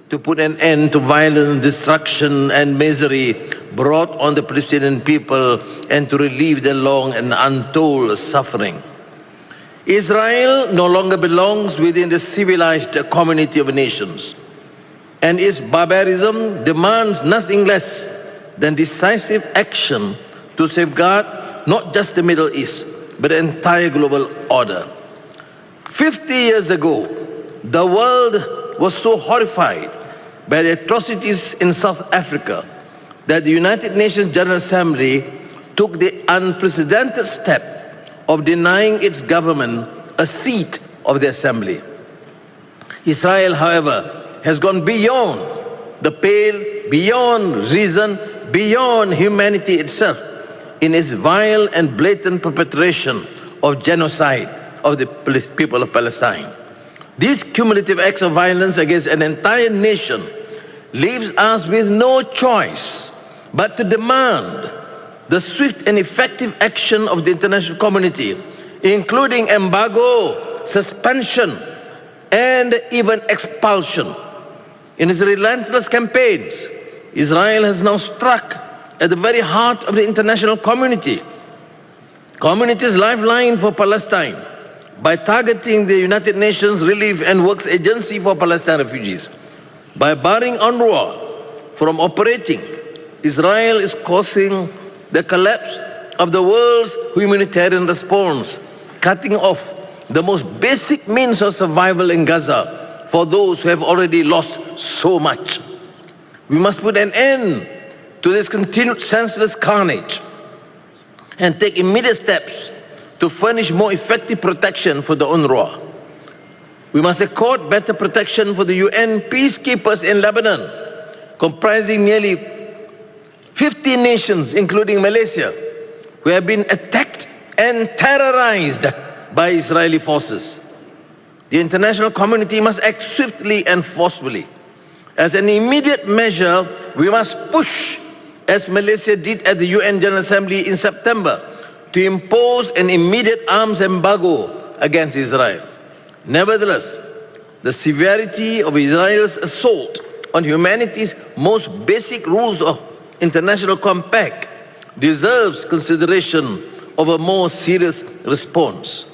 to put an end to violence, destruction, and misery brought on the Palestinian people and to relieve their long and untold suffering. Israel no longer belongs within the civilized community of nations, and its barbarism demands nothing less than decisive action to safeguard not just the Middle East, but the entire global order. 50 years ago, the world was so horrified by the atrocities in South Africa that the United Nations General Assembly took the unprecedented step of denying its government a seat of the assembly. Israel, however, has gone beyond the pale, beyond reason, beyond humanity itself in its vile and blatant perpetration of genocide of the people of Palestine. These cumulative acts of violence against an entire nation leaves us with no choice but to demand the swift and effective action of the international community, including embargo, suspension, and even expulsion. In its relentless campaigns, Israel has now struck at the very heart of the international community's lifeline for Palestine by targeting the United Nations Relief and Works Agency for Palestine refugees. By barring UNRWA from operating, Israel is causing the collapse of the world's humanitarian response, cutting off the most basic means of survival in Gaza for those who have already lost so much. We must put an end to this continued senseless carnage and take immediate steps to furnish more effective protection for the UNRWA. We must accord better protection for the UN peacekeepers in Lebanon, comprising nearly 50 nations, including Malaysia, who have been attacked and terrorized by Israeli forces. The international community must act swiftly and forcefully. As an immediate measure, we must push, as Malaysia did at the UN General Assembly in September, to impose an immediate arms embargo against Israel. Nevertheless, the severity of Israel's assault on humanity's most basic rules of international compact deserves consideration of a more serious response.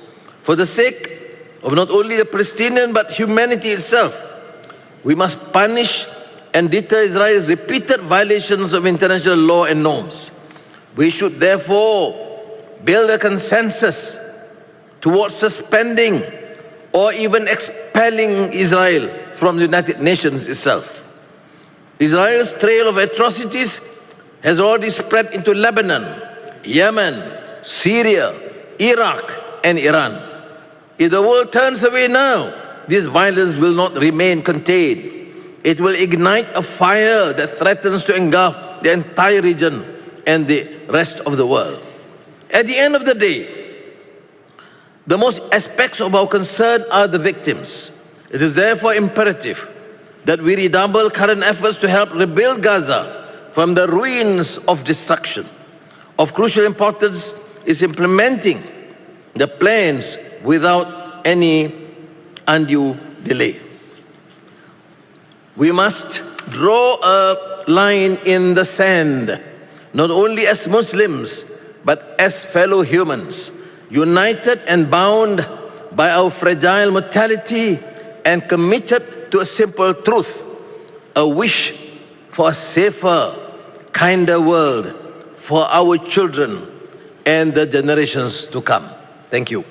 For the sake of not only the Palestinian but humanity itself, we must punish and deter Israel's repeated violations of international law and norms. We should therefore build a consensus towards suspending or even expelling Israel from the United Nations itself. Israel's trail of atrocities has already spread into Lebanon, Yemen, Syria, Iraq, and Iran. If the world turns away now, this violence will not remain contained. It will ignite a fire that threatens to engulf the entire region and the rest of the world. At the end of the day, the most aspects of our concern are the victims. It is therefore imperative that we redouble current efforts to help rebuild Gaza from the ruins of destruction. Of crucial importance is implementing the plans without any undue delay. We must draw a line in the sand, not only as Muslims, but as fellow humans, united and bound by our fragile mortality and committed to a simple truth, a wish for a safer, kinder world for our children and the generations to come. Thank you.